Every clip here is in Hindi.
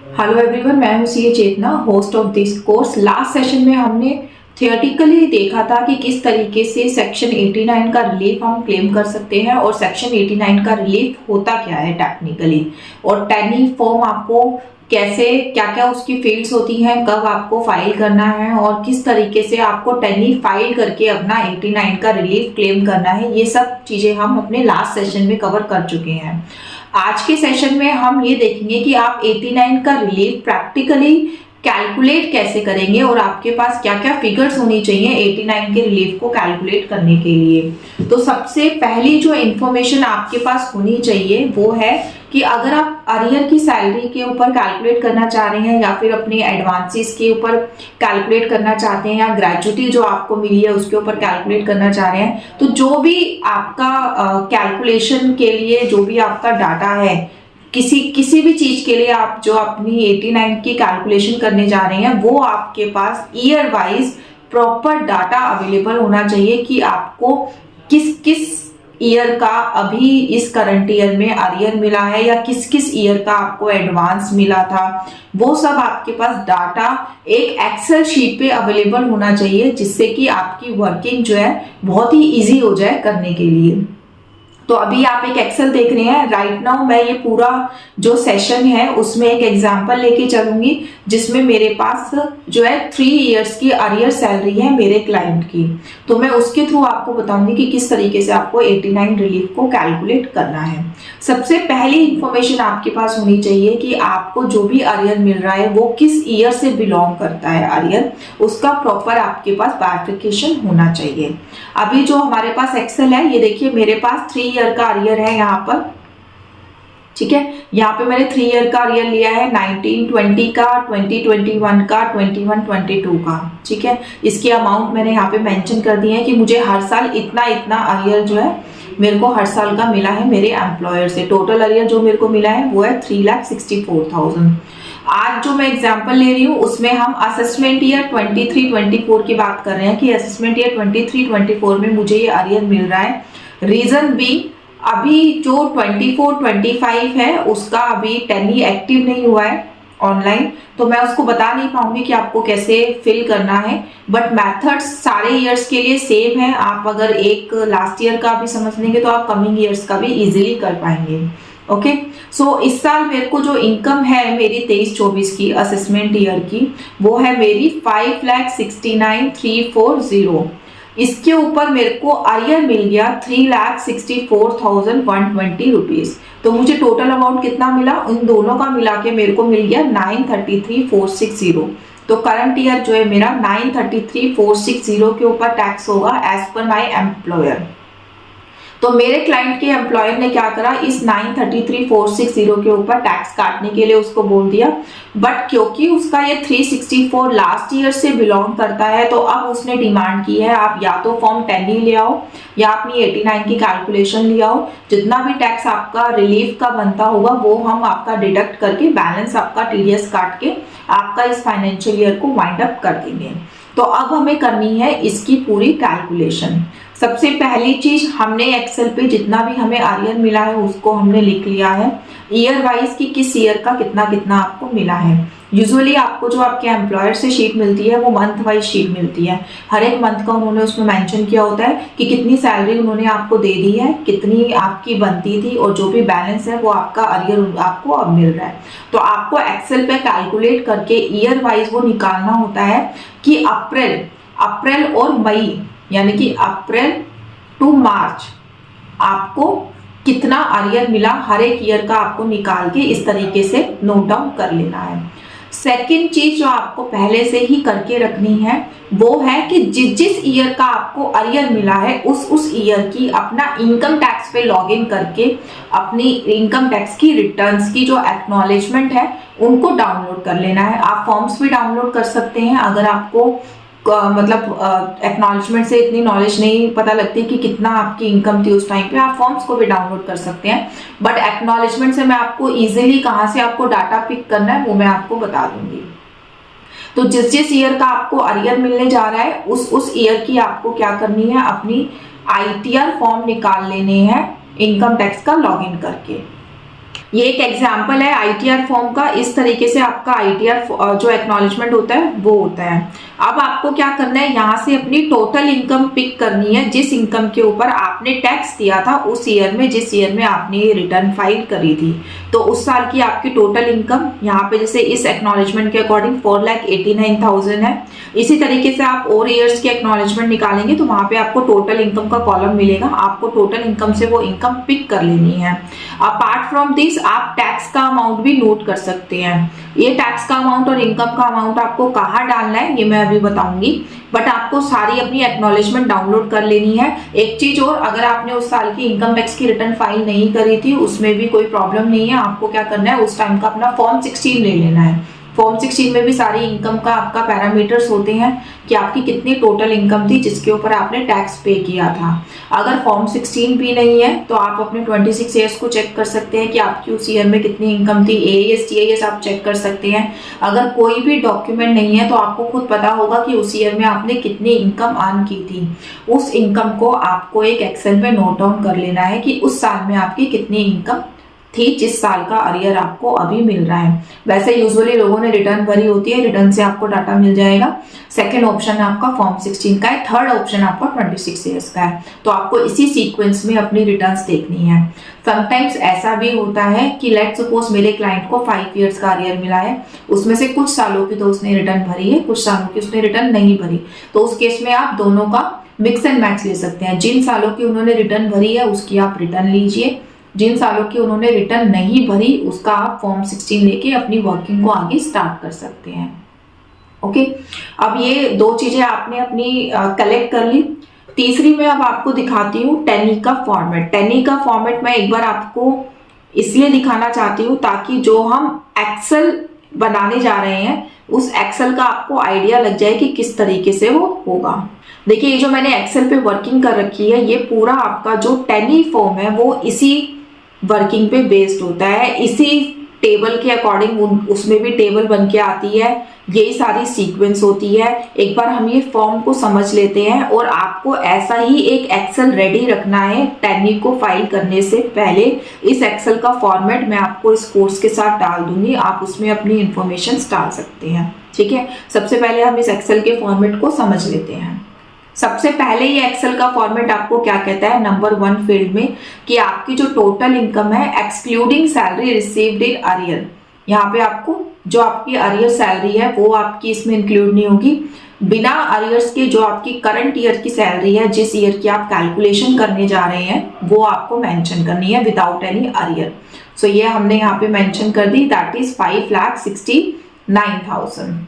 हेलो एवरीवन, मैं हूं CA Chetna, host of this course. Last session में हमने थियोरेटिकली देखा था कि किस तरीके से सेक्शन 89 का रिलीफ हम क्लेम कर सकते हैं और सेक्शन 89 का रिलीफ होता क्या है टेक्निकली, और टैनी फॉर्म आपको कैसे, क्या क्या उसकी फील्ड्स होती हैं, कब आपको फाइल करना है और किस तरीके से आपको टैनी फाइल करके अपना 89 का रिलीफ क्लेम करना है। ये सब चीजें हम अपने लास्ट सेशन में कवर कर चुके हैं। आज के सेशन में हम ये देखेंगे कि आप 89 का रिलीफ प्रैक्टिकली कैलकुलेट कैसे करेंगे और आपके पास क्या क्या फिगर्स होनी चाहिए 89 के रिलीफ को कैलकुलेट करने के लिए। तो सबसे पहली जो इंफॉर्मेशन आपके पास होनी चाहिए वो है कि अगर आप अरियर की सैलरी के ऊपर कैलकुलेट करना चाह रहे हैं या फिर अपने एडवांसेस के ऊपर कैलकुलेट करना चाहते हैं या ग्रेजुटी जो आपको मिली है उसके ऊपर कैलकुलेट करना चाह रहे हैं, तो जो भी आपका कैलकुलेशन के लिए जो भी आपका डाटा है, किसी भी चीज के लिए आप जो अपनी 89 की कैलकुलेशन करने जा रहे हैं वो आपके पास year wise proper data available होना चाहिए कि आपको किस किस ईयर का अभी इस करंट ईयर में अरियर मिला है या किस किस ईयर का आपको एडवांस मिला था। वो सब आपके पास डाटा एक एक्सेल शीट पे अवेलेबल होना चाहिए, जिससे कि आपकी वर्किंग जो है बहुत ही इजी हो जाए करने के लिए। तो अभी आप एक एक्सेल देख रहे हैं। राइट नाउ मैं ये पूरा जो सेशन है उसमें एक एग्जांपल लेके चलूंगी जिसमें मेरे पास जो है 3 इयर्स की अरियर सैलरी है मेरे क्लाइंट की। तो मैं उसके थ्रू आपको बताऊंगी कि किस तरीके से आपको 89 रिलीफ को कैलकुलेट करना है। सबसे पहली इंफॉर्मेशन आपके पास होनी चाहिए कि आपको जो भी अरियर मिल रहा है वो किस ईयर से बिलोंग करता है अरियर, उसका प्रॉपर आपके पास बाइफिकेशन होना चाहिए। अभी जो हमारे पास एक्सेल है, ये देखिए मेरे पास 3 ईयर का अरियर है यहाँ पर, ठीक है। यहाँ पे मैंने 3 ईयर का अरियर लिया है, 1920 का, 2021 का, 21-22 का, ठीक है। इसकी अमाउंट मैंने यहाँ पे मेंशन कर दी है कि मुझे हर साल इतना इतना अरियर जो है मेरे को हर साल का मिला है मेरे एम्प्लॉयर से। टोटल अरियर जो मेरे को मिला है वो है 3,64,000। आज जो मैं एग्जांपल ले रही हूँ उसमें हम असेसमेंट ईयर 23-24 की बात कर रहे हैं कि असेसमेंट ईयर 23-24 में मुझे ये अरियर मिल रहा है। रीजन बी, अभी जो 24-25 है उसका अभी टैली एक्टिव नहीं हुआ है ऑनलाइन, तो मैं उसको बता नहीं पाऊंगी कि आपको कैसे फिल करना है। बट मेथड्स सारे ईयर्स के लिए सेम है। आप अगर एक लास्ट ईयर का भी समझ लेंगे तो आप कमिंग ईयर्स का भी इजीली कर पाएंगे। ओके, सो इस साल मेरे को जो इनकम है मेरी 23-24 की असेसमेंट ईयर की वो है मेरी 5,69,340। इसके ऊपर मेरे को अरियर मिल गया 3,64,120 रुपीज। तो मुझे टोटल अमाउंट कितना मिला, उन दोनों का मिला के मेरे को मिल गया 933,460। तो करंट ईयर जो है मेरा 933,460 के ऊपर टैक्स होगा एज पर माई एम्प्लॉयर। तो मेरे क्लाइंट के एम्प्लॉयर ने क्या करा, इस 933,460 के ऊपर टैक्स काटने के लिए उसको बोल दिया। बट क्योंकि उसका ये 364 लास्ट ईयर से बिलोंग करता है तो अब उसने डिमांड की है आप या तो फॉर्म 10 ले आओ या अपनी 89 की कैलकुलेशन ले आओ। जितना भी टैक्स आपका रिलीफ का बनता होगा वो हम आपका डिडक्ट करके बैलेंस आपका टीडीएस काट के आपका इस फाइनेंशियल ईयर को वाइंड अप कर देंगे। तो अब हमें करनी है इसकी पूरी कैलकुलेशन। सबसे पहली चीज, हमने एक्सेल पे जितना भी हमें अरियर मिला है उसको हमने लिख लिया है ईयर वाइज की किस ईयर का कितना कितना आपको मिला है। यूजुअली आपको जो आपके एम्प्लॉयर से शीट मिलती है वो मंथ वाइज शीट मिलती है। हर एक मंथ का उन्होंने उसमें मेंशन किया होता है कि कितनी सैलरी उन्होंने आपको दे दी है, कितनी आपकी बनती थी और जो भी बैलेंस है वो आपका अरियर आपको अब मिल रहा है। तो आपको एक्सेल पे कैलकुलेट करके ईयर वाइज वो निकालना होता है कि अप्रैल और मई, यानी कि अप्रैल टू मार्च आपको कितना अरियर मिला, हर एक ईयर का आपको निकाल के इस तरीके से नोट डाउन कर लेना है। सेकंड चीज जो आपको पहले से ही करके रखनी है वो है कि जिस ईयर का आपको अरियर मिला है उस ईयर की अपना इनकम टैक्स पे लॉगिन करके अपनी इनकम टैक्स की रिटर्न्स की जो एक्नॉलेजमेंट है उनको डाउनलोड कर लेना है। आप फॉर्म्स भी डाउनलोड कर सकते हैं अगर आपको मतलब एक्नॉलेजमेंट से इतनी नॉलेज नहीं पता लगती कि कितना आपकी इनकम थी उस टाइम पे, आप फॉर्म्स को भी डाउनलोड कर सकते हैं। बट एक्नॉलेजमेंट से मैं आपको इजीली कहाँ से आपको डाटा पिक करना है वो मैं आपको बता दूंगी। तो जिस ईयर का आपको अरियर मिलने जा रहा है उस ईयर की आपको क्या करनी है, अपनी आईटीआर फॉर्म निकाल लेने हैं इनकम टैक्स का लॉगिन करके। ये एक एग्जाम्पल है आईटीआर फॉर्म का। इस तरीके से आपका आईटीआर जो एक्नॉलेजमेंट होता है वो होता है। अब आपको क्या करना है, यहाँ से अपनी टोटल इनकम पिक करनी है, जिस इनकम के ऊपर आपने टैक्स दिया था उस ईयर में, जिस ईयर में आपने ये रिटर्न फाइल करी थी। तो उस साल की आपकी टोटल इनकम यहाँ पे जैसे इस एक्नॉलेजमेंट के अकॉर्डिंग 4,89,000 है। इसी तरीके से आप और ईयर्स के एक्नॉलेजमेंट निकालेंगे तो वहां पे आपको टोटल इनकम का कॉलम मिलेगा। आपको टोटल इनकम से वो इनकम पिक कर लेनी है। अपार्ट फ्रॉम दिस आप टैक्स का अमाउंट भी नोट कर सकते हैं। ये टैक्स का अमाउंट और इनकम का अमाउंट आपको कहाँ डालना है ये मैं अभी बताऊंगी, बट आपको सारी अपनी एक्नॉलेजमेंट डाउनलोड कर लेनी है। एक चीज और, अगर आपने उस साल की इनकम टैक्स की रिटर्न फाइल नहीं करी थी उसमें भी कोई प्रॉब्लम नहीं है। आपको क्या करना है, उस टाइम का अपना फॉर्म 16 ले लेना है। फॉर्म 16 में भी सारी इनकम का आपका पैरामीटर्स होते हैं कि आपकी कितनी टोटल इनकम थी जिसके ऊपर आपने टैक्स पे किया था। अगर फॉर्म 16 भी नहीं है तो आप अपने 26 ईयर्स को चेक कर सकते हैं कि आपकी उस ईयर में कितनी इनकम थी। एएस टीएएस आप चेक कर सकते हैं। अगर कोई भी डॉक्यूमेंट नहीं है तो आपको खुद पता होगा कि उस ईयर में आपने कितनी इनकम अर्न की थी। उस इनकम को आपको एक एक्सेल में नोट डाउन कर लेना है कि उस साल में आपकी कितनी इनकम थी जिस साल का अरियर आपको अभी मिल रहा है। वैसे यूजुअली लोगों ने रिटर्न भरी होती है, रिटर्न से आपको डाटा मिल जाएगा। सेकंड ऑप्शन आपका फॉर्म 16 का है, थर्ड ऑप्शन आपका 26 ईयर्स का है। तो आपको इसी सीक्वेंस में अपनी रिटर्न्स देखनी है। समटाइम्स ऐसा भी होता है कि लेट सपोज मेरे क्लाइंट को 5 ईयर्स का अरियर मिला है, उसमें से कुछ सालों की तो उसने रिटर्न भरी है, कुछ सालों की उसने रिटर्न नहीं भरी। तो उस केस में आप दोनों का मिक्स एंड मैच ले सकते हैं। जिन सालों की उन्होंने रिटर्न भरी है उसकी आप रिटर्न लीजिए, जिन सालों की उन्होंने रिटर्न नहीं भरी उसका आप फॉर्म 16 लेके अपनी वर्किंग को आगे स्टार्ट कर सकते हैं। ओके, अब ये दो चीजें आपने अपनी कलेक्ट कर ली। तीसरी मैं अब आपको दिखाती हूँ टैनी का फॉर्मेट। टैनी का फॉर्मेट मैं एक बार आपको इसलिए दिखाना चाहती हूँ ताकि जो हम एक्सेल बनाने जा रहे हैं उस एक्सेल का आपको आइडिया लग जाए कि किस तरीके से वो होगा। देखिए, ये जो मैंने एक्सेल पे वर्किंग कर रखी है ये पूरा आपका जो टैनी फॉर्म है वो इसी वर्किंग पे बेस्ड होता है। इसी टेबल के अकॉर्डिंग उसमें भी टेबल बन के आती है, यही सारी सीक्वेंस होती है। एक बार हम ये फॉर्म को समझ लेते हैं और आपको ऐसा ही एक एक्सेल रेडी रखना है टैनी को फाइल करने से पहले। इस एक्सेल का फॉर्मेट मैं आपको इस कोर्स के साथ डाल दूंगी, आप उसमें अपनी इंफॉर्मेशन डाल सकते हैं। ठीक है, सबसे पहले हम इस एक्सेल के फॉर्मेट को समझ लेते हैं। सबसे पहले ये एक्सेल का फॉर्मेट आपको क्या कहता है, नंबर 1 फील्ड में कि आपकी जो टोटल इनकम है excluding salary received in arrear, यहाँ पे आपको जो आपकी अरियर सैलरी है वो आपकी इसमें इंक्लूड नहीं होगी। बिना अरियर्स के जो आपकी करंट ईयर की सैलरी है, जिस ईयर की आप कैलकुलेशन करने जा रहे हैं वो आपको मेंशन करनी है विदाउट एनी अरियर। सो ये हमने यहाँ पे मेंशन कर दी, दैट इज 5,69,000।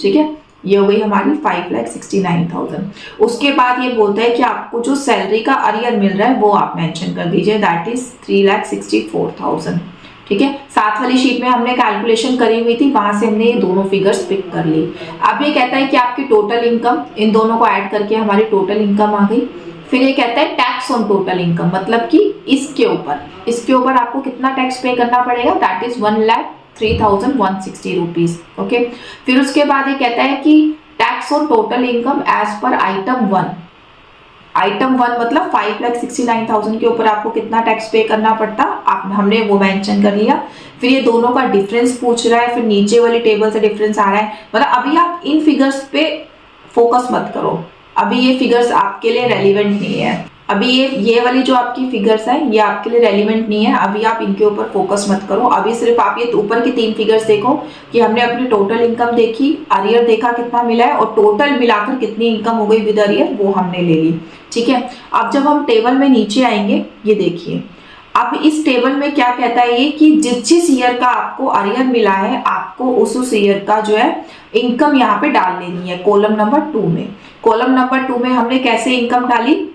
ठीक है, ये हो गई हमारी 5,69,000। उसके बाद ये बोलता है कि आपको जो सैलरी का अरियर मिल रहा है वो आप मेंशन कर दीजिए, दैट इज 3,64,000। ठीक है, साथ वाली शीट में हमने कैलकुलेशन करी हुई थी, वहां से हमने ये दोनों फिगर्स पिक कर ली। अब ये कहता है कि आपकी टोटल इनकम, इन दोनों को ऐड करके हमारी टोटल इनकम आ गई। फिर ये कहता है टैक्स ऑन टोटल इनकम, मतलब कि इसके ऊपर आपको कितना टैक्स पे करना पड़ेगा, दैट इज 1,03,160 रुपीज। ओके, फिर उसके बाद ये कहता है कि tax on total income as per item 1 मतलब 5,69,000 के ऊपर आपको कितना टैक्स पे करना पड़ता, हमने वो मेंशन कर लिया। फिर ये दोनों का डिफरेंस पूछ रहा है, फिर नीचे वाली टेबल से डिफरेंस आ रहा है। मतलब अभी आप इन फिगर्स पे फोकस मत करो, अभी ये फिगर्स आपके लिए रेलिवेंट नहीं है। अभी ये वाली जो आपकी फिगर्स है ये आपके लिए रेलिवेंट नहीं है, अभी आप इनके ऊपर फोकस मत करो। अभी सिर्फ आप ये ऊपर की 3 फिगर्स देखो कि हमने अपनी टोटल इनकम देखी, अरियर देखा कितना मिला है और टोटल मिलाकर कितनी इनकम हो गई विद अरियर वो हमने ले ली। ठीक है, अब जब हम टेबल में नीचे आएंगे, ये देखिए अब इस टेबल में क्या कहता है ये कि जिस ईयर का आपको अरियर मिला है आपको उस ईयर का जो है इनकम यहाँ पे डाल लेनी है कॉलम नंबर 2 में। कॉलम नंबर 2 में हमने कैसे इनकम डाली,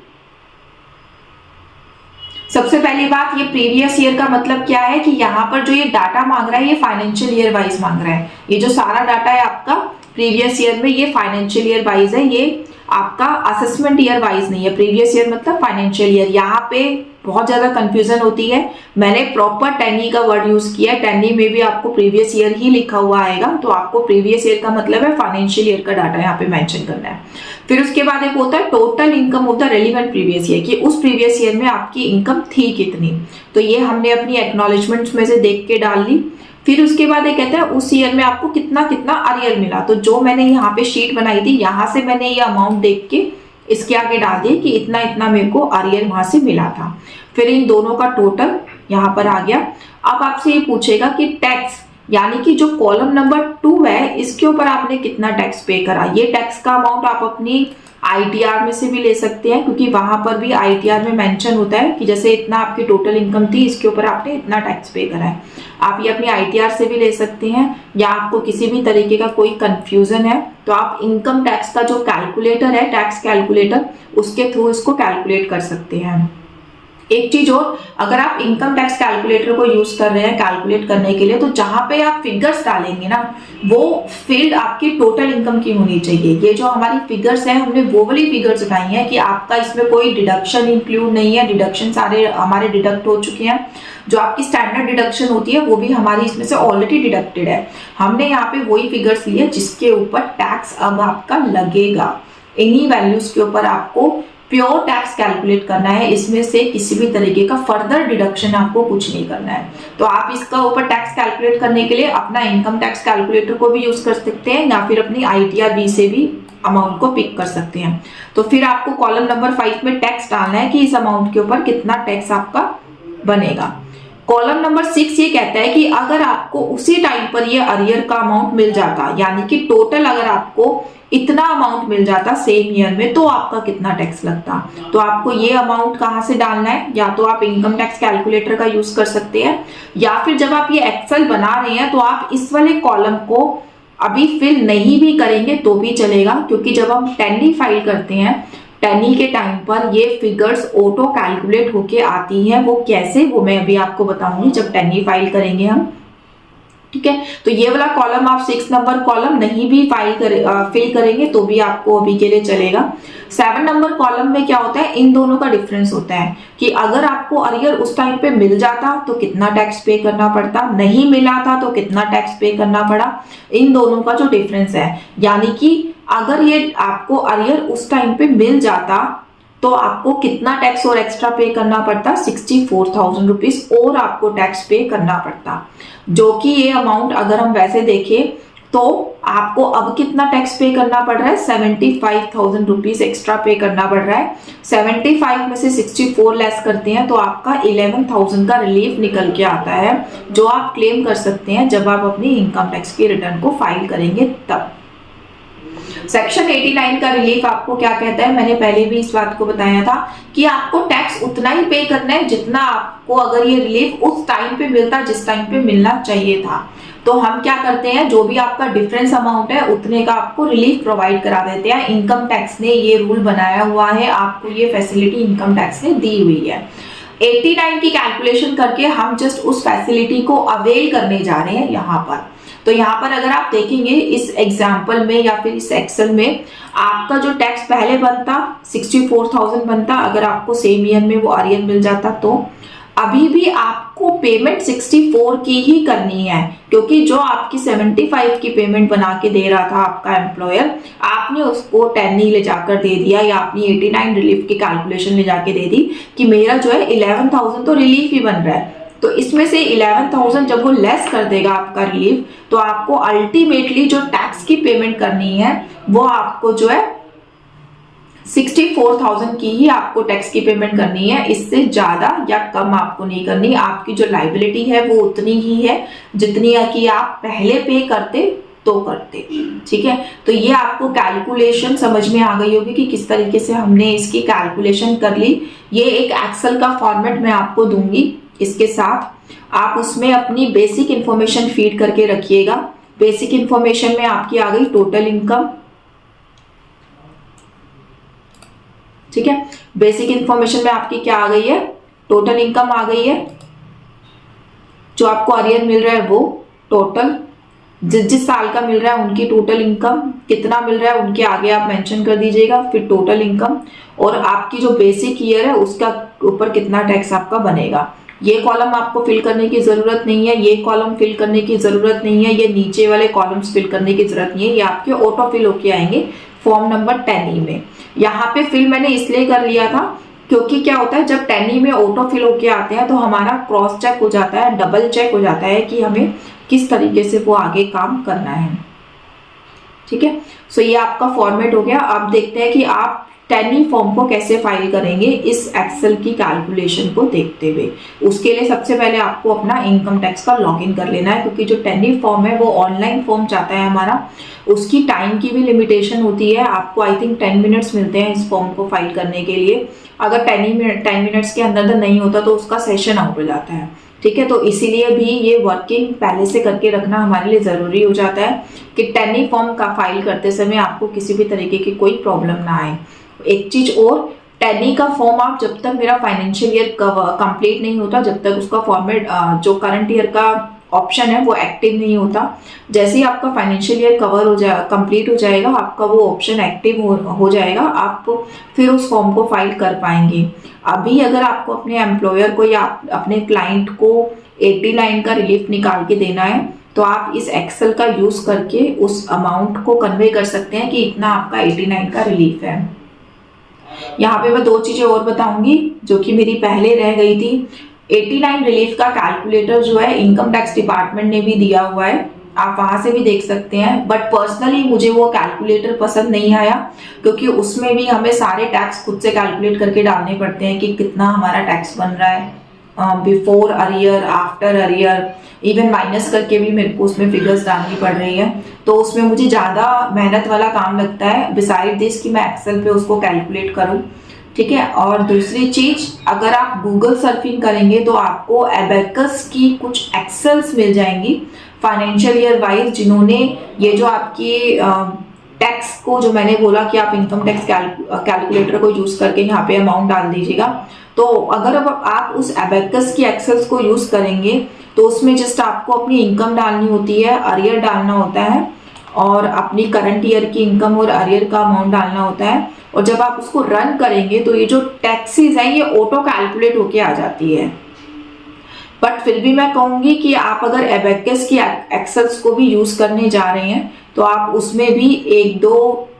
सबसे पहली बात ये प्रीवियस ईयर का मतलब क्या है कि यहाँ पर जो ये डाटा मांग रहा है ये फाइनेंशियल ईयर वाइज मांग रहा है। ये जो सारा डाटा है आपका प्रीवियस ईयर में ये फाइनेंशियल ईयर वाइज है, ये आपका असेसमेंट ईयर वाइज नहीं है। प्रीवियस ईयर मतलब फाइनेंशियल ईयर, यहाँ पे बहुत ज्यादा कंफ्यूजन होती है। मैंने प्रॉपर 10E का वर्ड यूज किया है। 10E में भी आपको प्रीवियस ईयर ही लिखा हुआ आएगा, तो आपको प्रीवियस ईयर का मतलब है फाइनेंशियल ईयर का डाटा यहाँ पे मेंशन करना है। फिर उसके बाद एक होता है total income of the relevant previous year, कि उस प्रीवियस ईयर में आपकी इनकम थी कितनी। तो ये हमने अपनी एक्नॉलेजमेंट्स में से देख के डाल ली। फिर उसके बाद ये कहता है उस ईयर में आपको कितना कितना अरियर मिला। तो जो मैंने यहाँ पे शीट बनाई थी, यहाँ से मैंने ये अमाउंट देख के इसके आगे डाल दिए कि इतना इतना मेरे को अरियर वहां से मिला था। फिर इन दोनों का टोटल यहाँ पर आ गया। अब आपसे ये पूछेगा कि टैक्स, यानी कि जो कॉलम नंबर 2 है इसके ऊपर आपने कितना टैक्स पे करा। ये टैक्स का अमाउंट आप अपनी आईटीआर में से भी ले सकते हैं, क्योंकि वहां पर भी आईटीआर में मेंशन होता है कि जैसे इतना आपकी टोटल इनकम थी, इसके ऊपर आपने इतना टैक्स पे करा है। आप ये अपनी आईटीआर से भी ले सकते हैं, या आपको किसी भी तरीके का कोई कंफ्यूजन है तो आप इनकम टैक्स का जो कैलकुलेटर है, टैक्स कैलकुलेटर, उसके थ्रू इसको कैलकुलेट कर सकते हैं। एक चीज और, अगर आप इनकम टैक्स कैलकुलेटर को यूज कर रहे हैं कैलकुलेट करने के लिए, तो जहां पे आप फिगर्स डालेंगे ना, वो फील्ड आपकी टोटल इनकम की होनी चाहिए। ये जो हमारी फिगर्स है, हमने वो वाली फिगर्स उठाई हैं कि आपका इसमें कोई डिडक्शन इंक्लूड नहीं है। डिडक्शन सारे हमारे डिडक्ट हो चुके हैं। जो आपकी स्टैंडर्ड डिडक्शन होती है वो भी हमारी इसमें से ऑलरेडी डिडक्टेड है। हमने यहाँ पे वही फिगर्स लिए जिसके ऊपर टैक्स अब आपका लगेगा। इन्हीं वैल्यूज के ऊपर आपको प्योर टैक्स कैलकुलेट करना है। इसमें से किसी भी तरीके का फर्दर डिडक्शन आपको कुछ नहीं करना है। तो आप इसका ऊपर टैक्स कैलकुलेट करने के लिए अपना इनकम टैक्स कैलकुलेटर को भी यूज कर सकते हैं, या फिर अपनी आईटीआर बी से भी अमाउंट को पिक कर सकते हैं। तो फिर आपको कॉलम नंबर 5 में टैक्स डालना है कि इस अमाउंट के ऊपर कितना टैक्स आपका बनेगा। कॉलम नंबर 6 ये कहता है कि अगर आपको उसी टाइम पर ये अरियर का अमाउंट मिल जाता, यानी कि टोटल अगर आपको इतना अमाउंट मिल जाता सेम ईयर में, तो आपका कितना टैक्स लगता। तो आपको ये अमाउंट कहाँ से डालना है, या तो आप इनकम टैक्स कैलकुलेटर का यूज कर सकते हैं, या फिर जब आप ये एक्सेल बना रहे हैं तो आप इस वाले कॉलम को अभी फिल नहीं भी करेंगे तो भी चलेगा, क्योंकि जब हम 10E फाइल करते हैं, 10E के टाइम पर ये फिगर्स ऑटो कैलकुलेट होके आती हैं। वो कैसे, वो मैं अभी आपको बताऊंगी जब 10E फाइल करेंगे हम। ठीक है, तो ये वाला कॉलम आप 6 नंबर कॉलम नहीं भी फिल करेंगे तो भी आपको अभी के लिए चलेगा। 7 नंबर कॉलम में क्या होता है, इन दोनों का डिफरेंस होता है कि अगर आपको अरियर उस टाइम पे मिल जाता तो कितना टैक्स पे करना पड़ता, नहीं मिला था तो कितना टैक्स पे करना पड़ा। इन दोनों का जो डिफरेंस है, यानी कि अगर ये आपको अरियर उस टाइम पे मिल जाता तो आपको कितना टैक्स और एक्स्ट्रा पे करना पड़ता, 64,000 रुपीज और आपको टैक्स पे करना पड़ता। जो कि ये अमाउंट अगर हम वैसे देखें तो आपको अब कितना टैक्स पे करना पड़ रहा है, 75,000 रुपीज एक्स्ट्रा पे करना पड़ रहा है। 75 में से 64 लेस करते हैं तो आपका 11,000 का रिलीफ निकल के आता है, जो आप क्लेम कर सकते हैं जब आप अपनी इनकम टैक्स की रिटर्न को फाइल करेंगे तब। सेक्शन 89 का रिलीफ आपको क्या कहता है, मैंने पहले भी इस बात को बताया था कि आपको टैक्स उतना ही पे करना है जितना आपको अगर ये रिलीफ उस टाइम पे मिलता जिस टाइम पे मिलना चाहिए था। तो हम क्या करते हैं, जो भी आपका डिफरेंस अमाउंट है उतने का आपको रिलीफ प्रोवाइड करा देते हैं। इनकम टैक्स ने ये रूल बनाया हुआ है, आपको ये फैसिलिटी इनकम टैक्स ने दी हुई है। 89 की कैलकुलेशन करके हम जस्ट उस फैसिलिटी को अवेल करने जा रहे हैं यहाँ पर। तो यहाँ पर अगर आप देखेंगे इस एग्जाम्पल में या फिर इस एक्सेल में, आपका जो टैक्स पहले बनता 64,000 बनता, अगर आपको सेम ईयर में वो अरियर मिल जाता, तो अभी भी आपको पेमेंट 64 की ही करनी है, क्योंकि जो आपकी 75 की पेमेंट बना के दे रहा था आपका एम्प्लॉयर, आपने उसको 10E ले जाकर दे दिया, या अपनी 89 रिलीफ की कैलकुलेशन ले जाके दे दी कि मेरा जो है 11,000 तो रिलीफ ही बन रहा है। तो इसमें से 11,000 जब वो लेस कर देगा आपका रिलीफ, तो आपको अल्टीमेटली जो टैक्स की पेमेंट करनी है वो आपको जो है 64,000 की ही आपको टैक्स की पेमेंट करनी है। इससे ज्यादा या कम आपको नहीं करनी। आपकी जो लाइबिलिटी है वो उतनी ही है जितनी की आप पहले पे करते तो करते। ठीक है, तो ये आपको कैलकुलेशन समझ में आ गई होगी कि किस तरीके से हमने इसकी कैलकुलेशन कर ली। ये एक एक्सेल का फॉर्मेट मैं आपको दूंगी, इसके साथ आप उसमें अपनी बेसिक इंफॉर्मेशन फीड करके रखिएगा। बेसिक इंफॉर्मेशन में आपकी आ गई टोटल इनकम। ठीक है, बेसिक इंफॉर्मेशन में आपकी क्या आ गई है, टोटल इनकम आ गई है। जो आपको अरियर मिल रहा है वो टोटल, जिस साल का मिल रहा है उनकी टोटल इनकम, कितना मिल रहा है उनके आगे आप मेंशन कर दीजिएगा, फिर टोटल इनकम, और आपकी जो बेसिक ईयर है उसका ऊपर कितना टैक्स आपका बनेगा। ये कॉलम आपको फिल करने की जरूरत नहीं है, ये कॉलम फिल करने की जरूरत नहीं है, ये नीचे वाले कॉलम्स फिल करने की जरूरत नहीं है, ये आपके ऑटो फिल होके आएंगे फॉर्म नंबर 10E में। यहाँ पे फिल मैंने इसलिए कर लिया था क्योंकि क्या होता है जब 10E में ऑटो फिल होके आते हैं तो हमारा क्रॉस चेक हो जाता है, डबल चेक हो जाता है कि हमें किस तरीके से वो आगे काम करना है। ठीक है, सो ये आपका फॉर्मेट हो गया। अब देखते हैं कि आप 10E फॉर्म को कैसे फाइल करेंगे इस एक्सेल की कैलकुलेशन को देखते हुए। उसके लिए सबसे पहले आपको अपना इनकम टैक्स का लॉगिन कर लेना है, क्योंकि जो 10E फॉर्म है वो ऑनलाइन फॉर्म चाहता है हमारा, उसकी टाइम की भी लिमिटेशन होती है। आपको आई थिंक 10 मिनट्स मिलते हैं इस फॉर्म को फाइल करने के लिए। अगर 10 मिनट्स के अंदर नहीं होता तो उसका सेशन आउट हो जाता है। ठीक है, तो इसीलिए भी ये वर्किंग पहले से करके रखना हमारे लिए ज़रूरी हो जाता है कि 10E फॉर्म का फाइल करते समय आपको किसी भी तरीके की कोई प्रॉब्लम ना आए। एक चीज़ और, 10E का फॉर्म आप जब तक मेरा फाइनेंशियल ईयर कंप्लीट नहीं होता, जब तक उसका फॉर्मेट जो करंट ईयर का ऑप्शन है वो एक्टिव नहीं होता। जैसे ही आपका फाइनेंशियल ईयर कंप्लीट हो जाएगा, आपका वो ऑप्शन एक्टिव हो जाएगा, आप फिर उस फॉर्म को फाइल कर पाएंगे। अभी अगर आपको अपने एम्प्लॉयर को या अपने क्लाइंट को 89 का रिलीफ निकाल के देना है तो आप इस एक्सेल का यूज करके उस अमाउंट को कन्वे कर सकते हैं कि इतना आपका 89 का रिलीफ है। यहाँ पे मैं 2 चीजें और बताऊंगी जो कि मेरी पहले रह गई थी। 89 रिलीफ का कैलकुलेटर जो है इनकम टैक्स डिपार्टमेंट ने भी दिया हुआ है, आप वहां से भी देख सकते हैं। बट पर्सनली मुझे वो कैलकुलेटर पसंद नहीं आया, क्योंकि उसमें भी हमें सारे टैक्स खुद से कैलकुलेट करके डालने पड़ते हैं कि कितना हमारा टैक्स बन रहा है, before arrear, after arrear, even minus करके भी मेरे को उसमें फिगर्स डालनी पड़ रही है। तो उसमें मुझे ज़्यादा मेहनत वाला काम लगता है बिसाइड दिस कि मैं एक्सेल पे उसको कैलकुलेट करूँ। ठीक है, और दूसरी चीज, अगर आप गूगल सर्फिंग करेंगे तो आपको एबेकस की कुछ एक्सेल्स मिल जाएंगी फाइनेंशियल ईयर वाइज, जिन्होंने ये जो आपकी टैक्स को, जो मैंने बोला कि आप इनकम टैक्स कैलकुलेटर को यूज करके यहाँ पे अमाउंट डाल दीजिएगा, तो अगर अब आप उस एबेकस की एक्सेल्स को यूज करेंगे तो उसमें जस्ट आपको अपनी इनकम डालनी होती है, अरियर डालना होता है, और अपनी करंट ईयर की इनकम और अरियर का अमाउंट डालना होता है। और जब आप उसको रन करेंगे तो ये जो टैक्सेस हैं ये ऑटो कैलकुलेट होके आ जाती है। बट फिर भी मैं कहूंगी कि आप अगर एबेकस की एक्सेल्स को भी यूज करने जा रहे हैं तो आप उसमें भी 1-2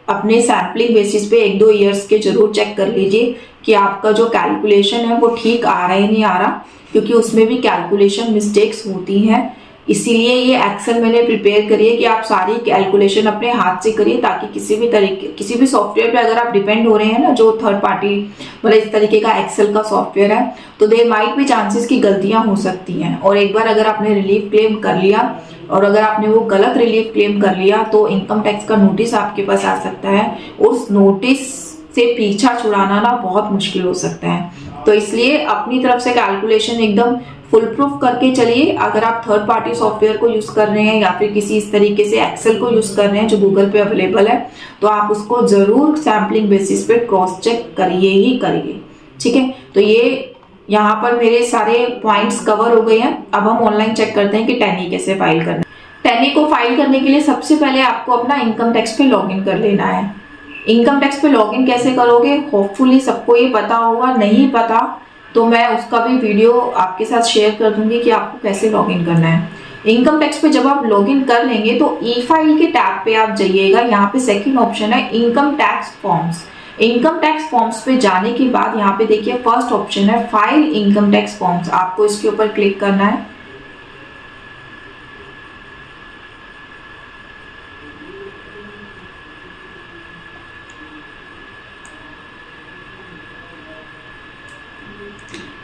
अपने सैम्पलिंग बेसिस पे 1-2 ईयर्स के जरूर चेक कर लीजिए कि आपका जो कैलकुलेशन है वो ठीक आ रहा है नहीं आ रहा, क्योंकि उसमें भी कैलकुलेशन मिस्टेक्स होती हैं। इसीलिए ये एक्सेल मैंने प्रिपेयर करी है कि आप सारी कैलकुलेशन अपने हाथ से करिए, ताकि किसी भी सॉफ्टवेयर पे अगर आप डिपेंड हो रहे हैं ना, जो थर्ड पार्टी मतलब इस तरीके का एक्सेल का सॉफ्टवेयर है, तो देयर माइट भी चांसेस की गलतियां हो सकती हैं। और एक बार अगर आपने रिलीफ क्लेम कर लिया और अगर आपने वो गलत रिलीफ क्लेम कर लिया तो इनकम टैक्स का नोटिस आपके पास आ सकता है। उस नोटिस से पीछा छुड़ाना ना बहुत मुश्किल हो सकता है। तो इसलिए अपनी तरफ से कैलकुलेशन एकदम फुल प्रूफ करके चलिए। अगर आप थर्ड पार्टी सॉफ्टवेयर को यूज कर रहे हैं या फिर किसी इस तरीके से एक्सेल को यूज कर रहे हैं जो गूगल पे अवेलेबल है, तो आप उसको जरूर सैम्पलिंग बेसिस पे क्रॉस चेक करिए ही करिए। ठीक है, तो ये यहाँ पर मेरे सारे पॉइंट्स कवर हो गए हैं। अब हम ऑनलाइन चेक करते हैं कि 10E कैसे फाइल करना है। 10E को फाइल करने के लिए सबसे पहले आपको अपना इनकम टैक्स पे लॉगिन कर लेना है। इनकम टैक्स पे लॉगिन कैसे करोगे, होपफुली सबको ये पता होगा, नहीं पता तो मैं उसका भी वीडियो आपके साथ शेयर कर दूंगी कि आपको कैसे लॉगिन करना है। इनकम टैक्स पे जब आप लॉगिन कर लेंगे तो ई फाइल के टैब पे आप जाइएगा। यहाँ पे सेकंड ऑप्शन है income tax forms. Income tax forms पे जाने के बाद यहाँ पे देखिए फर्स्ट ऑप्शन है फाइल इनकम टैक्स फॉर्म्स, आपको इसके ऊपर क्लिक करना है।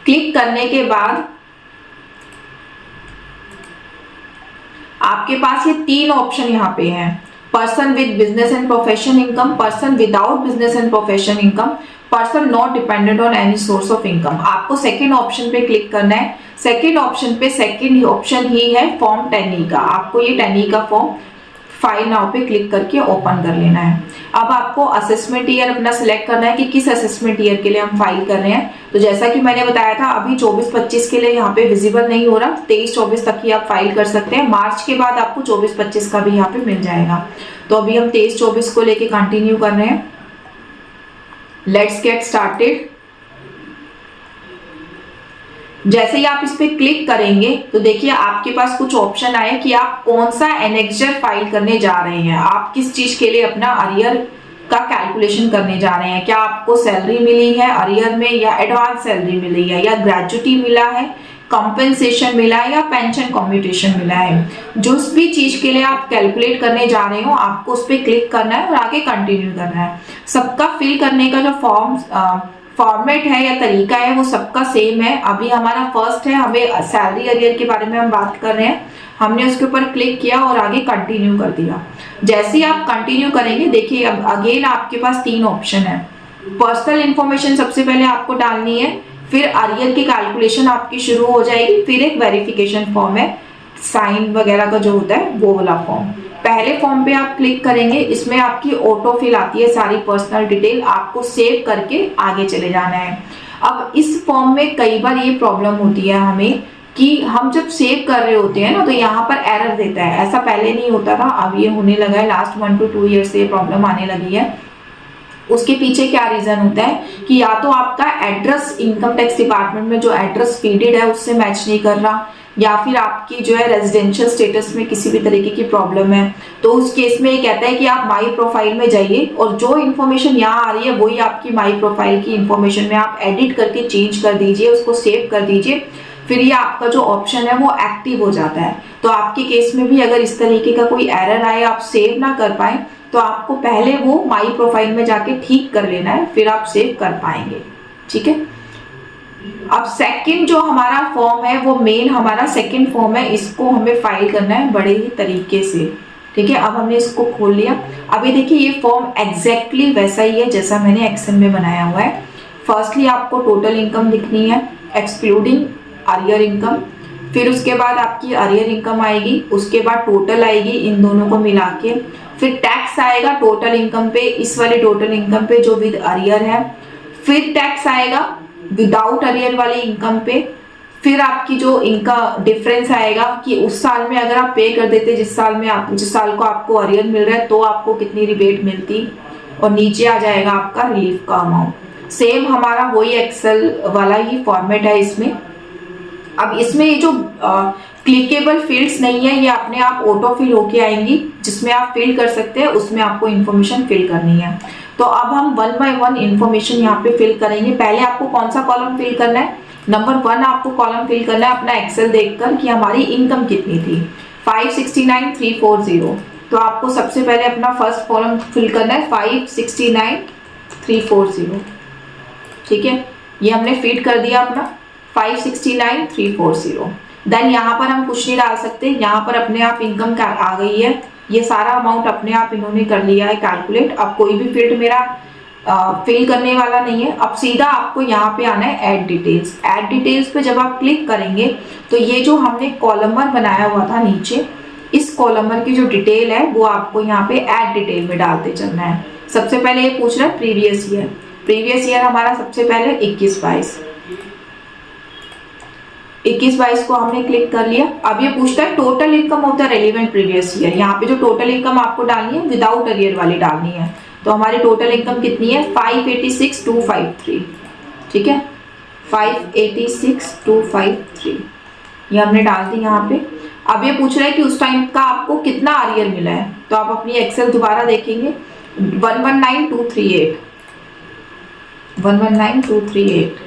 क्लिक करने के बाद आपके पास ये 3 ऑप्शन यहाँ पे हैं, person with business and profession income, person without business and profession income, person not dependent on any source of income. आपको सेकंड ऑप्शन पे क्लिक करना है। सेकंड ऑप्शन पे सेकंड ऑप्शन ही है फॉर्म 10E का। आपको ये 10E का फॉर्म फाइल नाउ पे क्लिक करके ओपन कर लेना है। अब आपको असेसमेंट ईयर अपना सिलेक्ट करना है कि किस असेसमेंट ईयर के लिए हम फाइल कर रहे हैं। तो जैसा कि मैंने बताया था अभी 24-25 के लिए यहाँ पे विजिबल नहीं हो रहा, 23-24 तक ही आप फाइल कर सकते हैं। मार्च के बाद आपको 24-25 का भी यहाँ पे मिल जाएगा। तो अभी हम 23-24 को लेके कंटिन्यू कर रहे हैं। Let's get started. जैसे ही आप इस पे क्लिक करेंगे तो देखिए आपके पास कुछ ऑप्शन आए कि आप कौन सा एनेक्जर फाइल करने जा रहे हैं, आप किस चीज के लिए अपना अरियर का कैलकुलेशन करने जा रहे हैं। क्या आपको सैलरी मिली है अरियर में, या एडवांस सैलरी मिली है, या ग्रेजुटी मिला है, कंपेंसेशन मिला है, या पेंशन कम्यूटेशन मिला है। जो भी चीज के लिए आप कैलकुलेट करने जा रहे हो आपको उस पर क्लिक करना है और आगे कंटिन्यू करना है। सबका फिल करने का जो फॉर्मेट है या तरीका है वो सबका सेम है। अभी हमारा फर्स्ट है, हमें सैलरी अरियर के बारे में हम बात कर रहे हैं, हमने उसके ऊपर क्लिक किया और आगे कंटिन्यू कर दिया। जैसे ही आप कंटिन्यू करेंगे देखिए अब अगेन आपके पास 3 ऑप्शन है। पर्सनल इंफॉर्मेशन सबसे पहले आपको डालनी है, फिर अरियर की कैलकुलेशन आपकी शुरू हो जाएगी, फिर एक वेरिफिकेशन फॉर्म है, साइन वगैरह का जो होता है वो वाला फॉर्म। पहले फॉर्म पे आप क्लिक करेंगे, इसमें आपकी ऑटो फिल आती है सारी पर्सनल डिटेल, आपको सेव करके आगे चले जाना है। अब इस फॉर्म में कई बार ये प्रॉब्लम होती है हमें कि हम जब सेव कर रहे होते हैं ना तो यहाँ पर एरर देता है। ऐसा पहले नहीं होता था, अब ये होने लगा है, लास्ट 1 to 2 ईयर से ये प्रॉब्लम आने लगी है। उसके पीछे क्या रीजन होता है कि या तो आपका एड्रेस इनकम टैक्स डिपार्टमेंट में जो एड्रेस फीडेड है उससे मैच नहीं कर रहा, या फिर आपकी जो है रेजिडेंशियल स्टेटस में किसी भी तरीके की प्रॉब्लम है। तो उस केस में ये कहता है कि आप माई प्रोफाइल में जाइए और जो इन्फॉर्मेशन यहाँ आ रही है वही आपकी माई प्रोफाइल की इन्फॉर्मेशन में आप एडिट करके चेंज कर दीजिए, उसको सेव कर दीजिए, फिर ये आपका जो ऑप्शन है वो एक्टिव हो जाता है। तो आपके केस में भी अगर इस तरीके का कोई एरर आए, आप सेव ना कर पाए, तो आपको पहले वो माई प्रोफाइल में जाके ठीक कर लेना है, फिर आप सेव कर पाएंगे। ठीक है। अब सेकंड जो हमारा फॉर्म है वो मेन हमारा सेकंड फॉर्म है, इसको हमें फाइल करना है बड़े ही तरीके से। ठीक है। अब हमने इसको खोल लिया। अभी देखिए ये फॉर्म एग्जैक्टली वैसा ही है जैसा मैंने एक्सेल में बनाया हुआ है। फर्स्टली आपको टोटल इनकम लिखनी है एक्सक्लूडिंग अरियर इनकम, फिर उसके बाद आपकी अरियर इनकम आएगी, उसके बाद टोटल आएगी इन दोनों को मिला के, फिर टैक्स आएगा टोटल इनकम पे, इस वाली टोटल इनकम पे जो विद अरियर है, फिर टैक्स आएगा विदाउट अरियर वाली इनकम पे, फिर आपकी जो इनका डिफरेंस आएगा कि उस साल में अगर आप पे कर देते जिस साल को आपको अरियर मिल रहा है तो आपको कितनी रिबेट मिलती, और नीचे आ जाएगा आपका रिलीफ का अमाउंट। सेम हमारा वही एक्सेल वाला ही फॉर्मेट है इसमें। अब इसमें ये जो क्लिकेबल फील्ड्स नहीं है, ये अपने आप ऑटो फिल होके आएंगी, जिसमें आप फिल कर सकते हैं, उसमें आपको इन्फॉर्मेशन फिल करनी है। तो अब हम 1 by 1 इन्फॉर्मेशन यहाँ पे फिल करेंगे। पहले आपको कौन सा कॉलम फिल करना है? नंबर 1 आपको कॉलम फिल करना है अपना एक्सेल देखकर कि हमारी इनकम कितनी थी, 569,340। तो आपको सबसे पहले अपना फर्स्ट कॉलम फिल करना है 569,340। ठीक है, ये हमने फीड कर दिया अपना 569,340। देन यहाँ पर हम कुछ नहीं डाल सकते, यहाँ पर अपने आप इनकम आ गई है, ये सारा अमाउंट अपने आप इन्होंने कर लिया है कैलकुलेट। अब कोई भी फील्ड मेरा फिल करने वाला नहीं है। अब सीधा आपको यहाँ पे आना है ऐड डिटेल्स। ऐड डिटेल्स पे जब आप क्लिक करेंगे तो ये जो हमने कॉलमर बनाया हुआ था नीचे, इस कॉलमर की जो डिटेल है वो आपको यहाँ पे ऐड डिटेल में डालते चलना है। सबसे पहले ये पूछ रहा है प्रीवियस ईयर। प्रीवियस ईयर हमारा सबसे पहले 21-22 को हमने क्लिक कर लिया। अब ये पूछता है total income of the relevant previous year. यहाँ पे जो टोटल इनकम आपको डालनी है विदाउट अरियर वाली डालनी है। तो हमारी टोटल इनकम कितनी है 586,253। ठीक है, 586,253 ये हमने डाल दी यहाँ पे। अब ये पूछ रहा है कि उस टाइम का आपको कितना अरियर मिला है। तो आप अपनी एक्सेल दोबारा देखेंगे 119,238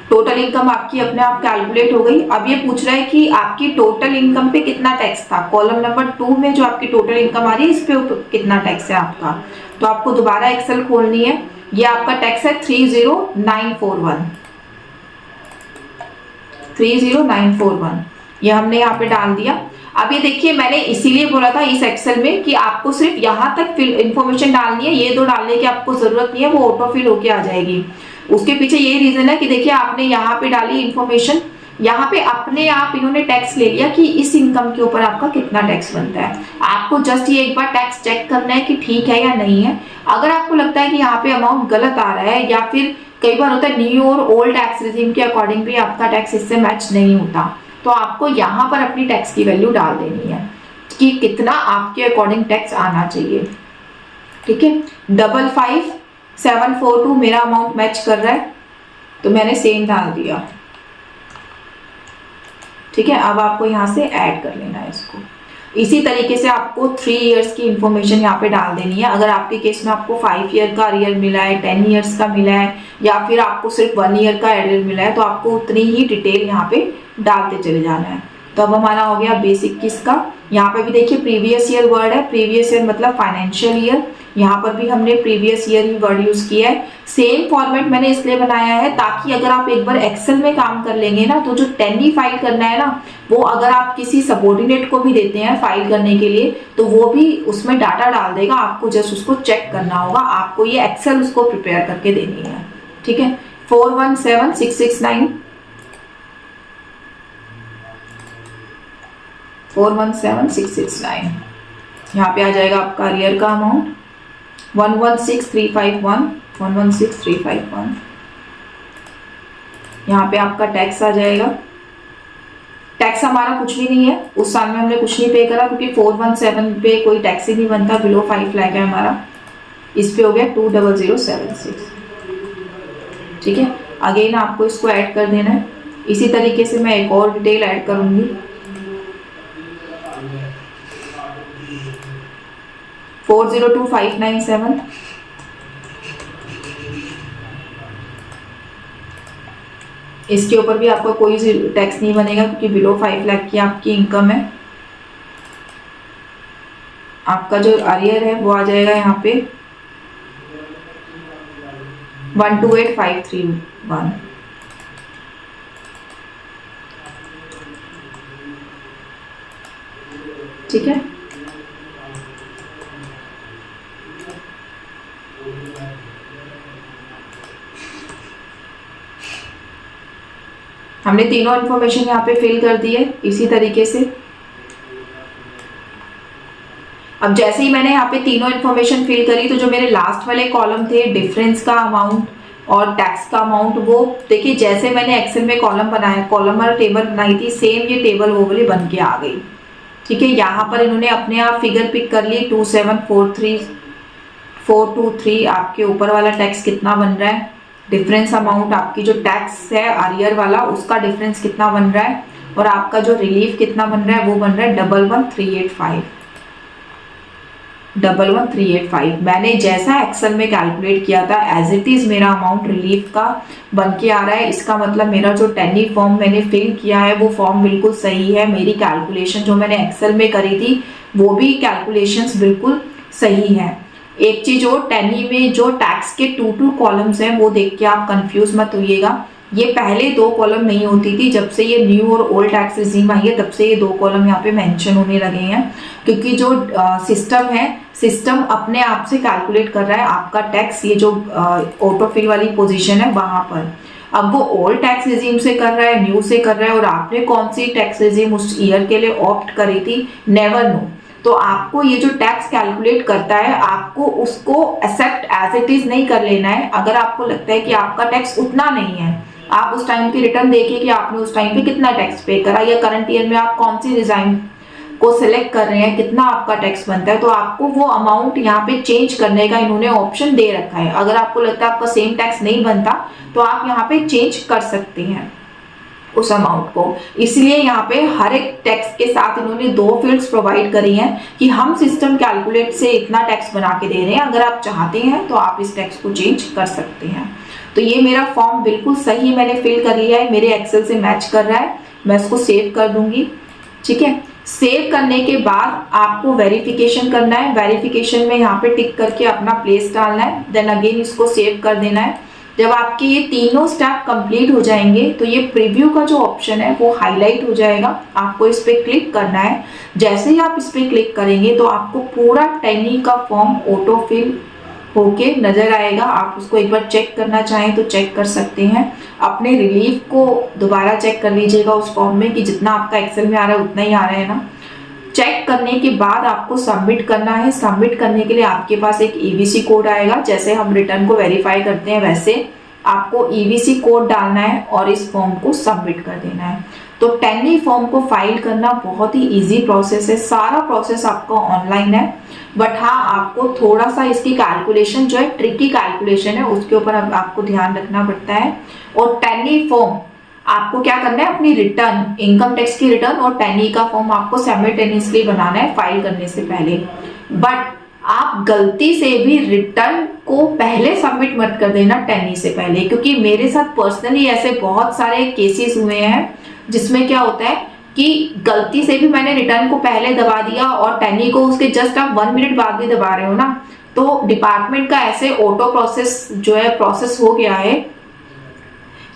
टोटल इनकम आपकी अपने आप कैलकुलेट हो गई। अब ये पूछ रहा है कि आपकी टोटल इनकम पे कितना टैक्स था। कॉलम नंबर 2 में जो आपकी टोटल इनकम आ रही है इस पे कितना टैक्स है आपका। तो आपको दोबारा एक्सेल खोलनी है। ये आपका टैक्स है 30941 ये हमने यहाँ पे डाल दिया। अब ये देखिए मैंने इसीलिए बोला था इस एक्सेल में कि आपको सिर्फ यहाँ तक फिल इन्फॉर्मेशन डालनी है, ये 2 डालने की आपको जरूरत नहीं है, वो ऑटो फिल होके आ जाएगी। उसके पीछे ये रीजन है कि देखिए आपने यहाँ पे डाली इन्फॉर्मेशन, यहाँ पे अपने आप इन्होंने टैक्स ले लिया कि इस इनकम के ऊपर आपका कितना टैक्स बनता है। आपको जस्ट ये एक बार टैक्स चेक करना है कि ठीक है या नहीं है। अगर आपको लगता है कि यहाँ पे अमाउंट गलत आ रहा है, या फिर कई बार होता है न्यू और ओल्ड टैक्स रिजीम के अकॉर्डिंग भी आपका टैक्स इससे मैच नहीं होता, तो आपको यहाँ पर अपनी टैक्स की वैल्यू डाल देनी है कि कितना आपके अकॉर्डिंग टैक्स आना चाहिए। ठीक है, 55,742 मेरा अमाउंट मैच कर रहा है, तो मैंने सेम डाल दिया। ठीक है, अब आपको यहाँ से ऐड कर लेना है इसको। इसी तरीके से आपको 3 इयर्स की इंफॉर्मेशन यहाँ पे डाल देनी है। अगर आपके केस में आपको 5 ईयर का अरियर मिला है, 10 इयर्स का मिला है, या फिर आपको सिर्फ 1 ईयर का अरियर मिला है, तो आपको उतनी ही डिटेल यहाँ पे डालते चले जाना है। तो अब हमारा हो गया बेसिक किसका। यहाँ पे भी देखिए प्रीवियस ईयर वर्ड है, प्रीवियस ईयर मतलब फाइनेंशियल ईयर, यहाँ पर भी हमने प्रीवियस ईयर ही वर्ड यूज किया है। सेम फॉर्मेट मैंने इसलिए बनाया है ताकि अगर आप एक बार एक्सेल में काम कर लेंगे ना, तो जो टैली फाइल करना है ना, वो अगर आप किसी सबऑर्डिनेट को भी देते हैं फाइल करने के लिए, तो वो भी उसमें डाटा डाल देगा, आपको जस्ट उसको चेक करना होगा। आपको ये एक्सेल उसको प्रिपेयर करके देनी है, ठीक है। 417669 417669 यहाँ पे आ जाएगा आपका अरियर का अमाउंट 116351 116351। यहाँ पे आपका टैक्स आ जाएगा। टैक्स हमारा कुछ भी नहीं है, उस साल में हमने कुछ नहीं पे करा क्योंकि 417 पे कोई टैक्स ही नहीं बनता, बिलो 5 लाख है हमारा। इस पे हो गया 20076, ठीक है। अगेन आपको इसको ऐड कर देना है। इसी तरीके से मैं एक और डिटेल ऐड करूंगी 402597। इसके ऊपर भी आपको कोई टैक्स नहीं बनेगा क्योंकि बिलो 5 लाख की आपकी इनकम है। आपका जो अरियर है वो आ जाएगा यहाँ पे 128531, ठीक है। हमने तीनों इन्फॉर्मेशन यहाँ पे फिल कर दी है इसी तरीके से। अब जैसे ही मैंने यहाँ पे तीनों इन्फॉर्मेशन फिल करी, तो जो मेरे लास्ट वाले कॉलम थे डिफरेंस का अमाउंट और टैक्स का अमाउंट, वो देखिए जैसे मैंने एक्सेल में कॉलम बनाया, कॉलम और टेबल बनाई थी, सेम ये टेबल वो वाली बन के आ गई, ठीक है। यहाँ पर इन्होंने अपने आप फिगर पिक कर ली 2743423। आपके ऊपर वाला टैक्स कितना बन रहा है, डिफरेंस अमाउंट, आपकी जो टैक्स है अरियर वाला उसका डिफरेंस कितना बन रहा है, और आपका जो रिलीफ कितना बन रहा है वो बन रहा है 11385। मैंने जैसा एक्सेल में कैलकुलेट किया था एज इट इज मेरा अमाउंट रिलीफ का बन के आ रहा है। इसका मतलब मेरा जो टैली फॉर्म मैंने फिल किया है वो फॉर्म बिल्कुल सही है। मेरी कैलकुलेशन जो मैंने एक्सेल में करी थी वो भी कैलकुलेशंस बिल्कुल सही है। एक चीज और, टैली में जो टैक्स के 2 कॉलम्स हैं वो देख के आप कंफ्यूज मत होइएगा। ये पहले 2 कॉलम नहीं होती थी, जब से ये न्यू और ओल्ड टैक्स रिजीम आई है तब से ये 2 कॉलम यहाँ पे मेंशन होने लगे हैं, क्योंकि जो सिस्टम है, सिस्टम अपने आप से कैलकुलेट कर रहा है आपका टैक्स। ये जो ऑटोफिल वाली पोजीशन है वहां पर, अब वो ओल्ड टैक्स रिजीम से कर रहा है, न्यू से कर रहा है, और आपने कौन सी टैक्स रिजीम उस ईयर के लिए ऑप्ट करी थी, नेवर नो। तो आपको ये जो टैक्स कैलकुलेट करता है, आपको उसको एक्सेप्ट एज इट इज नहीं कर लेना है। अगर आपको लगता है कि आपका टैक्स उतना नहीं है, आप उस टाइम की रिटर्न देखिए कि आपने उस टाइम पे कितना टैक्स पे करा, या करंट ईयर में आप कौन सी रिजाइन को सिलेक्ट कर रहे हैं, कितना आपका टैक्स बनता है, तो आपको वो अमाउंट यहाँ पे चेंज करने का इन्होंने ऑप्शन दे रखा है। अगर आपको लगता है आपका सेम टैक्स नहीं बनता तो आप यहाँ पे चेंज कर सकते हैं उस अमाउंट को। इसलिए यहाँ पे हर एक टैक्स के साथ इन्होंने 2 फील्ड्स प्रोवाइड करी हैं कि हम सिस्टम कैलकुलेट से इतना टैक्स बना के दे रहे हैं, अगर आप चाहते हैं तो आप इस टैक्स को चेंज कर सकते हैं। तो ये मेरा फॉर्म बिल्कुल सही मैंने फिल कर लिया है, मेरे एक्सेल से मैच कर रहा है। मैं इसको सेव कर दूंगी, ठीक है। सेव करने के बाद आपको वेरिफिकेशन करना है। वेरिफिकेशन में यहाँ पे टिक करके अपना प्लेस डालना है, देन अगेन इसको सेव कर देना है। जब आपके ये तीनों स्टेप कंप्लीट हो जाएंगे तो ये प्रीव्यू का जो ऑप्शन है वो हाईलाइट हो जाएगा, आपको इस पर क्लिक करना है। जैसे ही आप इस पर क्लिक करेंगे तो आपको पूरा टैली का फॉर्म ऑटो फिल होके नजर आएगा। आप उसको एक बार चेक करना चाहें तो चेक कर सकते हैं। अपने रिलीफ को दोबारा चेक कर लीजिएगा उस फॉर्म में कि जितना आपका एक्सेल में आ रहा है उतना ही आ रहा है ना। चेक करने के बाद आपको सबमिट करना है। सबमिट करने के लिए आपके पास एक ईवीसी कोड आएगा, जैसे हम रिटर्न को वेरीफाई करते हैं वैसे आपको ईवीसी कोड डालना है और इस फॉर्म को सबमिट कर देना है। तो टैली फॉर्म को फाइल करना बहुत ही इजी प्रोसेस है, सारा प्रोसेस आपका ऑनलाइन है। बट हाँ, आपको थोड़ा सा इसकी कैलकुलेशन जो है, ट्रिकी कैलकुलेशन है, उसके ऊपर आपको ध्यान रखना पड़ता है। और टैली फॉर्म आपको क्या करना है, अपनी रिटर्न, इनकम टैक्स की रिटर्न और टैनी का फॉर्म आपको साइमल्टेनियसली बनाना है फाइल करने से पहले। बट आप गलती से भी रिटर्न को पहले सबमिट मत कर देना टैनी से पहले, क्योंकि मेरे साथ पर्सनली ऐसे बहुत सारे केसेस हुए हैं जिसमें क्या होता है कि गलती से भी मैंने रिटर्न को पहले दबा दिया और टैनी को उसके जस्ट आप 1 मिनट बाद भी दबा रहे हो ना, तो डिपार्टमेंट का ऐसे ऑटो प्रोसेस जो है प्रोसेस हो गया है।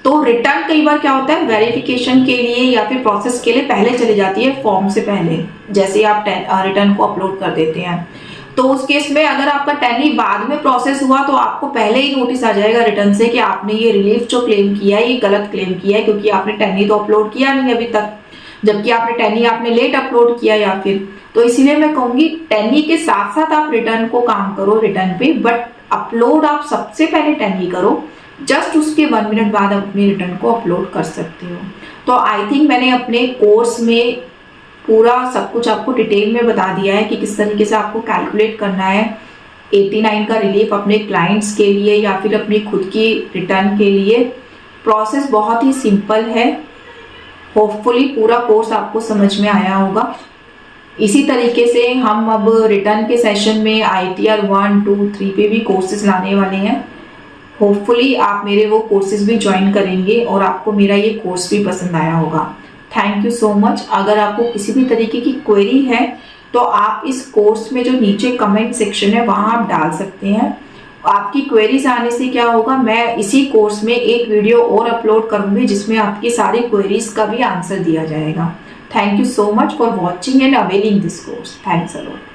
तो रिटर्न कई बार क्या होता है, वेरिफिकेशन के लिए या फिर प्रोसेस के लिए पहले चली जाती है फॉर्म से पहले, जैसे आप रिटर्न को अपलोड कर देते हैं। तो उस केस में अगर आपका टैनी बाद में प्रोसेस हुआ तो आपको पहले ही नोटिस आ जाएगा रिटर्न से कि आपने ये रिलीफ जो क्लेम किया है ये गलत क्लेम किया है, क्योंकि आपने टैनी तो अपलोड किया नहीं अभी तक, जबकि आपने टैनी आपने लेट अपलोड किया या फिर। तो इसीलिए मैं कहूंगी टैनी के साथ साथ आप रिटर्न को काम करो रिटर्न पे, बट अपलोड आप सबसे पहले टैनी करो, जस्ट उसके 1 मिनट बाद आप अपनी रिटर्न को अपलोड कर सकते हो। तो आई थिंक मैंने अपने कोर्स में पूरा सब कुछ आपको डिटेल में बता दिया है कि किस तरीके से आपको कैलकुलेट करना है 89 का रिलीफ अपने क्लाइंट्स के लिए या फिर अपनी खुद की रिटर्न के लिए। प्रोसेस बहुत ही सिंपल है। होपफुली पूरा कोर्स आपको समझ में आया होगा। इसी तरीके से हम अब रिटर्न के सेशन में ITR 1, 2, 3 पे भी कोर्सेज लाने वाले हैं। होपफुली आप मेरे वो कोर्सेज भी ज्वाइन करेंगे और आपको मेरा ये कोर्स भी पसंद आया होगा। Thank you so much. अगर आपको किसी भी तरीके की क्वेरी है तो आप इस कोर्स में जो नीचे कमेंट सेक्शन है वहाँ आप डाल सकते हैं। आपकी क्वेरीज आने से क्या होगा, मैं इसी कोर्स में एक वीडियो और अपलोड करूंगी जिसमें आपकी सारी क्वेरीज का भी आंसर दिया जाएगा। Thank you so much for watching and availing this course. Thanks a lot.